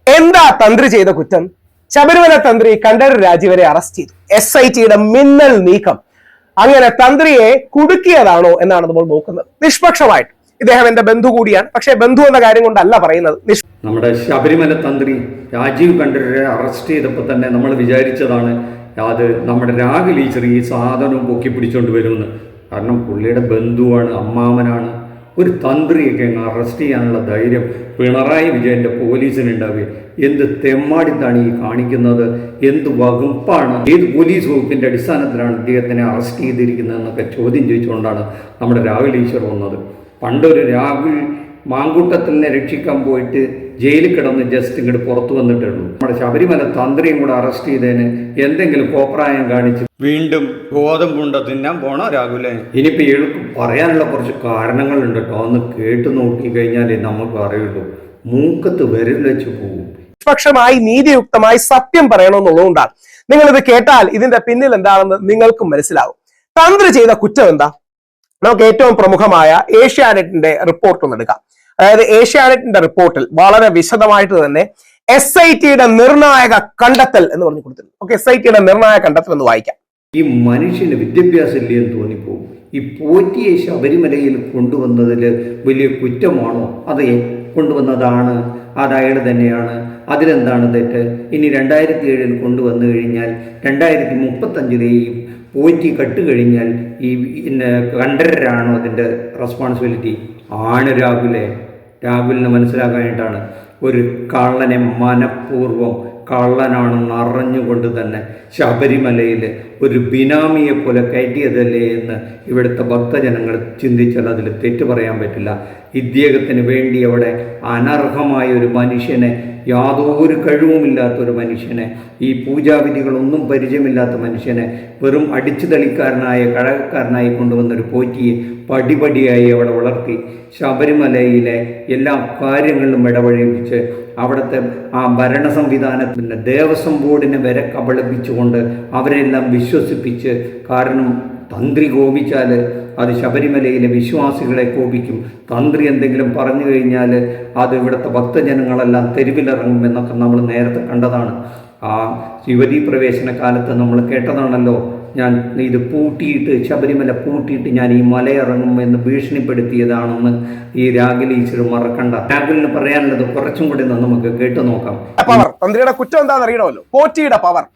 എന്താ തന്ത്രി ചെയ്ത കുറ്റം? ശബരിമല തന്ത്രി കണ്ഠരര് രാജീവരെ അറസ്റ്റ് ചെയ്തു. SITയുടെ മിന്നൽ നീക്കം അങ്ങനെ തന്ത്രിയെ കുടുക്കിയതാണോ എന്നാണ് നമ്മൾ നോക്കുന്നത്. നിഷ്പക്ഷമായിട്ട് ഇദ്ദേഹം എന്റെ ബന്ധു കൂടിയാണ്. പക്ഷേ ബന്ധു എന്ന കാര്യം കൊണ്ടല്ല പറയുന്നത്. നമ്മുടെ ശബരിമല തന്ത്രി രാജീവ് കണ്ഠരരെ അറസ്റ്റ് ചെയ്തപ്പോൾ തന്നെ നമ്മൾ വിചാരിച്ചതാണ് അത് നമ്മുടെ രാഹുൽ ഈശ്വർ ഈ സാധനം പൊക്കി പിടിച്ചോണ്ട് വരുമെന്ന്. കാരണം പുള്ളിയുടെ ബന്ധുവാണ്, അമ്മാമനാണ്. ഒരു തന്ത്രിയൊക്കെ അങ്ങ് അറസ്റ്റ് ചെയ്യാനുള്ള ധൈര്യം പിണറായി വിജയൻ്റെ പോലീസിനുണ്ടാവുക. എന്ത് തെമ്മാടിത്താണ് ഈ കാണിക്കുന്നത്? എന്ത് വകുപ്പാണ്, ഏത് പോലീസ് വകുപ്പിൻ്റെ അടിസ്ഥാനത്തിലാണ് ഇദ്ദേഹത്തിനെ അറസ്റ്റ് ചെയ്തിരിക്കുന്നതെന്നൊക്കെ ചോദ്യം ചോദിച്ചുകൊണ്ടാണ് നമ്മുടെ രാഹുൽ ഈശ്വർ വന്നത്. പണ്ടൊരു രാഹുൽ മാങ്കൂട്ടത്തിനെ രക്ഷിക്കാൻ പോയിട്ട് ജയിലിൽ കിടന്ന് ജസ്റ്റ് ഇങ്ങോട്ട് പുറത്തു വന്നിട്ടേ ഉള്ളൂ. നമ്മുടെ ശബരിമല തന്ത്രിയും കൂടെ അറസ്റ്റ് ചെയ്തതിന് എന്തെങ്കിലും കോപ്രായം കാണിച്ച് വീണ്ടും ഗോതമ്പുണ്ട തിന്നാൻ പോണോ രാഹുലെ? ഇനിയിപ്പോൾ ഇയാൾക്ക് പറയാനുള്ള കുറച്ച് കാരണങ്ങളുണ്ട് കേട്ടോ. ഒന്ന് കേട്ടു നോക്കി കഴിഞ്ഞാലേ നമുക്ക് അറിയുള്ളൂ. മൂക്കത്ത് വിരൽ വെച്ച് പോകും. നിഷ്പക്ഷമായി നീതിയുക്തമായി സത്യം പറയണമെന്നുള്ളതുകൊണ്ടാണ്. നിങ്ങൾ ഇത് കേട്ടാൽ ഇതിന്റെ പിന്നിൽ എന്താണെന്ന് നിങ്ങൾക്കും മനസ്സിലാവും. തന്ത്രി ചെയ്ത കുറ്റം എന്താ? നമുക്ക് ഏറ്റവും പ്രമുഖമായ ഏഷ്യാനെറ്റിന്റെ റിപ്പോർട്ട് ഒന്ന് എടുക്കാം. അതായത് ഏഷ്യാനെറ്റിന്റെ റിപ്പോർട്ടിൽ വളരെ വിശദമായിട്ട് തന്നെ SITയുടെ നിർണായക കണ്ടെത്തൽ എന്ന് പറഞ്ഞു കൊടുത്തിട്ടുണ്ട്. SITയുടെ നിർണായക കണ്ടെത്തൽ എന്ന് വായിക്കാം. ഈ മനുഷ്യന് വിദ്യാഭ്യാസം ഇല്ലെന്ന് തോന്നിപ്പോകും. ഈ പോറ്റിയെ ശബരിമലയിൽ കൊണ്ടുവന്നതിൽ വലിയ കുറ്റമാണോ? അത് കൊണ്ടുവന്നതാണ്, അത് അയാൾ തന്നെയാണ്. അതിലെന്താണ് തെറ്റ്? ഇനി 2007 കൊണ്ടുവന്നു കഴിഞ്ഞാൽ 2035 പോറ്റി കട്ടുകഴിഞ്ഞാൽ ഈ കണ്ഠരരാണോ അതിൻ്റെ റെസ്പോൺസിബിലിറ്റി? ആണ് രാഹുലിന് മനസ്സിലാക്കാനായിട്ടാണ്. ഒരു കള്ളനെ മനഃപൂർവ്വം കള്ളനാണെന്ന് അറിഞ്ഞുകൊണ്ട് തന്നെ ശബരിമലയിൽ ഒരു ബിനാമിയെ പോലെ കയറ്റിയതല്ലേ എന്ന് ഇവിടുത്തെ ഭക്തജനങ്ങൾ ചിന്തിച്ചാൽ അതിൽ തെറ്റ് പറയാൻ പറ്റില്ല. ഇദ്ദേഹത്തിന് വേണ്ടി അവിടെ അനർഹമായ ഒരു മനുഷ്യനെ, യാതൊരു കഴിവുമില്ലാത്തൊരു മനുഷ്യനെ, ഈ പൂജാവിധികളൊന്നും പരിചയമില്ലാത്ത മനുഷ്യനെ വെറും അടിച്ചു തളിക്കാരനായ കഴകക്കാരനായി കൊണ്ടുവന്നൊരു പോറ്റിയെ പടിപടിയായി അവിടെ വളർത്തി ശബരിമലയിലെ എല്ലാ കാര്യങ്ങളിലും ഇടപഴകിച്ച് അവിടുത്തെ ആ ഭരണ സംവിധാനത്തിൻ്റെ ദേവസ്വം ബോർഡിനെ വരെ കബളിപ്പിച്ചുകൊണ്ട് അവരെല്ലാം വിശ്വസിപ്പിച്ച്, കാരണം തന്ത്രി കോപിച്ചാൽ അത് ശബരിമലയിലെ വിശ്വാസികളെ കോപിക്കും. തന്ത്രി എന്തെങ്കിലും പറഞ്ഞു കഴിഞ്ഞാൽ അത് ഇവിടുത്തെ ഭക്തജനങ്ങളെല്ലാം തെരുവിലിറങ്ങും എന്നൊക്കെ നമ്മൾ നേരത്തെ കണ്ടതാണ്. ആ യുവതീ പ്രവേശന കാലത്ത് നമ്മൾ കേട്ടതാണല്ലോ. ഞാൻ ഇത് പൂട്ടിയിട്ട്, ശബരിമല പൂട്ടിയിട്ട് ഞാൻ ഈ മലയിറങ്ങും എന്ന് ഭീഷണിപ്പെടുത്തിയതാണെന്ന് ഈ രാഹുൽ ഈശ്വർ മറക്കണ്ട. രാഹുലിന് പറയാനുള്ളത് കുറച്ചും കൂടി നമുക്ക് കേട്ടു നോക്കാം. പവർ, തന്ത്രിയുടെ കുറ്റം എന്താണെന്ന് അറിയണമല്ലോ. പോറ്റിയുടെ പവർ.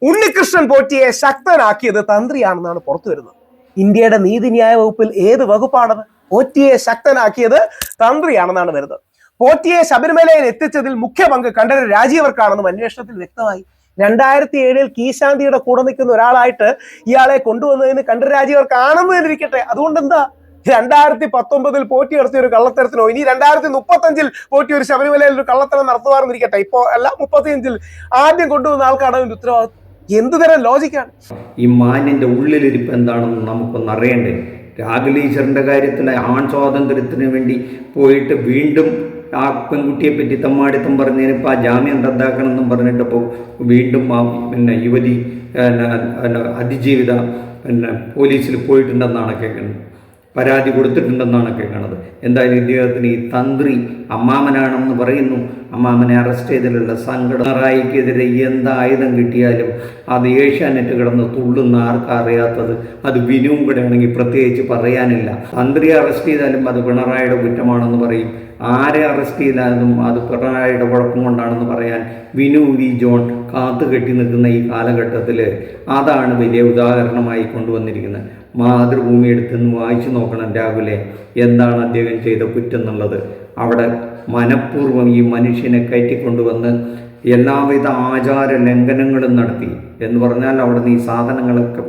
ഉണ്ണികൃഷ്ണൻ പോറ്റിയെ ശക്തനാക്കിയത് തന്ത്രിയാണെന്നാണ് പുറത്തു വരുന്നത്. ഇന്ത്യയുടെ നീതിന്യായ വകുപ്പിൽ ഏത് വകുപ്പാണത്? പോറ്റിയെ ശക്തനാക്കിയത് തന്ത്രിയാണെന്നാണ് വരുന്നത്. പോറ്റിയെ ശബരിമലയിൽ എത്തിച്ചതിൽ മുഖ്യ പങ്ക് കണ്ഠരര് രാജീവർക്കാണെന്നും അന്വേഷണത്തിൽ വ്യക്തമായി. 2007 കീശാന്തിയുടെ കൂടെ നിൽക്കുന്ന ഒരാളായിട്ട് ഇയാളെ കൊണ്ടുവന്നതിന് കണ്ഠരര് രാജീവർക്കാണെന്ന് തന്നെ. അതുകൊണ്ട് എന്താ 2019 പോറ്റി നടത്തിയ ഒരു കള്ളത്തരത്തിനോ ഇനി 2035 പോറ്റി ഒരു ശബരിമലയിൽ ഒരു കള്ളത്തരം നടത്തുവാറിരിക്കട്ടെ, ഇപ്പോ അല്ല 35 ആദ്യം കൊണ്ടുവന്ന ആൾക്കാണ് അതിന്റെ ഉത്തരവാദിത്വം. എന്തുതരം ലോജിക്കാണ്? ഈ മാന്യന്റെ ഉള്ളിലിരിപ്പ് എന്താണെന്ന് നമുക്കൊന്ന് അറിയണ്ടേ? രാഹുൽ ഈശ്വറിന്റെ കാര്യത്തിൽ ആൺ സ്വാതന്ത്ര്യത്തിന് വേണ്ടി പോയിട്ട് വീണ്ടും ആ പെൺകുട്ടിയെ പറ്റി തമ്മാടിത്തം പറഞ്ഞതിനിപ്പോൾ ആ ജാമ്യം റദ്ദാക്കണമെന്നും പറഞ്ഞിട്ടിപ്പോൾ വീണ്ടും ആ യുവതി അതിജീവിത പോലീസിൽ പോയിട്ടുണ്ടെന്നാണ് കേൾക്കുന്നത്, പരാതി കൊടുത്തിട്ടുണ്ടെന്നാണ് കേൾക്കുന്നത്. എന്തായാലും ഇദ്ദേഹത്തിന് ഈ തന്ത്രി അമ്മാമനാണെന്ന് പറയുന്നു. അമ്മാമനെ അറസ്റ്റ് ചെയ്തതിലുള്ള സങ്കടം. പിണറായിക്കെതിരെ എന്ത് ആയുധം കിട്ടിയാലും അത് ഏഷ്യാനെറ്റ് കിടന്ന് തുള്ളുന്ന ആർക്കറിയാത്തത്? അത് വിനുവും കൂടെ ആണെങ്കിൽ പ്രത്യേകിച്ച് പറയാനില്ല. തന്ത്രിയെ അറസ്റ്റ് ചെയ്താലും അത് പിണറായിയുടെ കുറ്റമാണെന്ന് പറയും. ആരെ അറസ്റ്റ് ചെയ്താലും അത് പിണറായിയുടെ കുഴപ്പം കൊണ്ടാണെന്ന് പറയാൻ വിനു വി ജോൺ കാത്തു കെട്ടി നിൽക്കുന്ന ഈ കാലഘട്ടത്തിൽ അതാണ് വലിയ ഉദാഹരണമായി കൊണ്ടുവന്നിരിക്കുന്നത്. മാതൃഭൂമി എടുത്തെന്ന് വായിച്ചു നോക്കണം രാഹുലെ, എന്താണ് അദ്ദേഹം ചെയ്ത കുറ്റം എന്നുള്ളത്. അവിടെ മനഃപൂർവ്വം ഈ മനുഷ്യനെ കയറ്റിക്കൊണ്ടുവന്ന് എല്ലാവിധ ആചാര ലംഘനങ്ങളും നടത്തി എന്ന് പറഞ്ഞാൽ അവിടുന്ന് ഈ സാധനങ്ങളൊക്കെ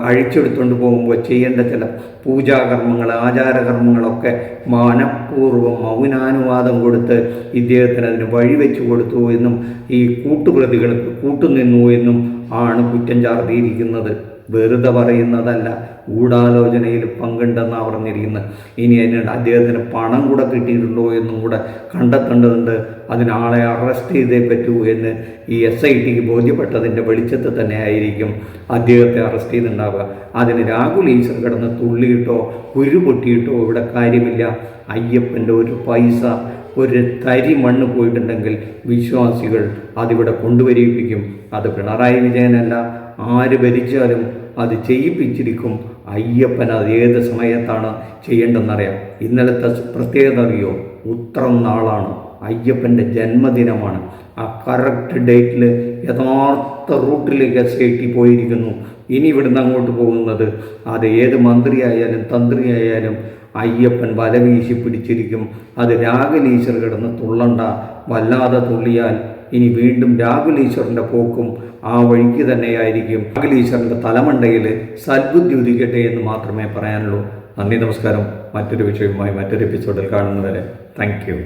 അഴിച്ചെടുത്തുകൊണ്ട് പോകുമ്പോൾ ചെയ്യേണ്ട ചില പൂജാകർമ്മങ്ങൾ, ആചാരകർമ്മങ്ങളൊക്കെ മനഃപൂർവ്വം മൗനാനുവാദം കൊടുത്ത് ഇദ്ദേഹത്തിന് അതിന് വഴിവെച്ചു കൊടുത്തു എന്നും ഈ കൂട്ടുപ്രതികൾക്ക് കൂട്ടുനിന്നു എന്നും ആണ് കുറ്റം ചാർത്തിയിരിക്കുന്നത്. വെറുതെ പറയുന്നതല്ല, ഗൂഢാലോചനയിൽ പങ്കുണ്ടെന്നാണ് പറഞ്ഞിരിക്കുന്നത്. ഇനി അതിന് അദ്ദേഹത്തിന് പണം കൂടെ കിട്ടിയിട്ടുണ്ടോ എന്നും കൂടെ കണ്ടെത്തേണ്ടതുണ്ട്. അതിനാളെ അറസ്റ്റ് ചെയ്തേ പറ്റൂ എന്ന് ഈ SITക്ക് ബോധ്യപ്പെട്ടതിൻ്റെ വെളിച്ചത്തിൽ തന്നെ ആയിരിക്കും അദ്ദേഹത്തെ അറസ്റ്റ് ചെയ്തിട്ടുണ്ടാവുക. അതിന് രാഹുൽ ഈശ്വർ കിടന്ന് തുള്ളിയിട്ടോ കുരു പൊട്ടിയിട്ടോ ഇവിടെ കാര്യമില്ല. അയ്യപ്പൻ്റെ ഒരു പൈസ ഒരു തരി മണ്ണ് പോയിട്ടുണ്ടെങ്കിൽ വിശ്വാസികൾ അതിവിടെ കൊണ്ടുവരിപ്പിക്കും. അത് പിണറായി വിജയനല്ല, ആര് ഭരിച്ചാലും അത് ചെയ്യിപ്പിച്ചിരിക്കും. അയ്യപ്പൻ അത് ഏത് സമയത്താണ് ചെയ്യേണ്ടതെന്നറിയാം. ഇന്നലത്തെ പ്രത്യേകത അറിയോ? ഉത്രം നാളാണ്, അയ്യപ്പൻ്റെ ജന്മദിനമാണ്. ആ കറക്റ്റ് ഡേറ്റിൽ യഥാർത്ഥ റൂട്ടിലേക്ക് SIT പോയിരിക്കുന്നു. ഇനി ഇവിടുന്ന് അങ്ങോട്ട് പോകുന്നത് അത് ഏത് മന്ത്രിയായാലും തന്ത്രിയായാലും അയ്യപ്പൻ വലവീശി പിടിച്ചിരിക്കും. അത് രാഹുൽ ഈശ്വർ കിടന്ന് തുള്ളണ്ട. വല്ലാതെ തുള്ളിയാൽ ഇനി വീണ്ടും രാഹുൽ ഈശ്വറിൻ്റെ പോക്കും ആ വഴിക്ക് തന്നെയായിരിക്കും. രാഹുൽ ഈശ്വറിൻ്റെ തലമണ്ടയിൽ സദ്ബുദ്ധി ഉദിക്കട്ടെ എന്ന് മാത്രമേ പറയാനുള്ളൂ. നന്ദി, നമസ്കാരം. മറ്റൊരു വിഷയവുമായി മറ്റൊരു എപ്പിസോഡിൽ കാണുന്നവരെ താങ്ക് യു.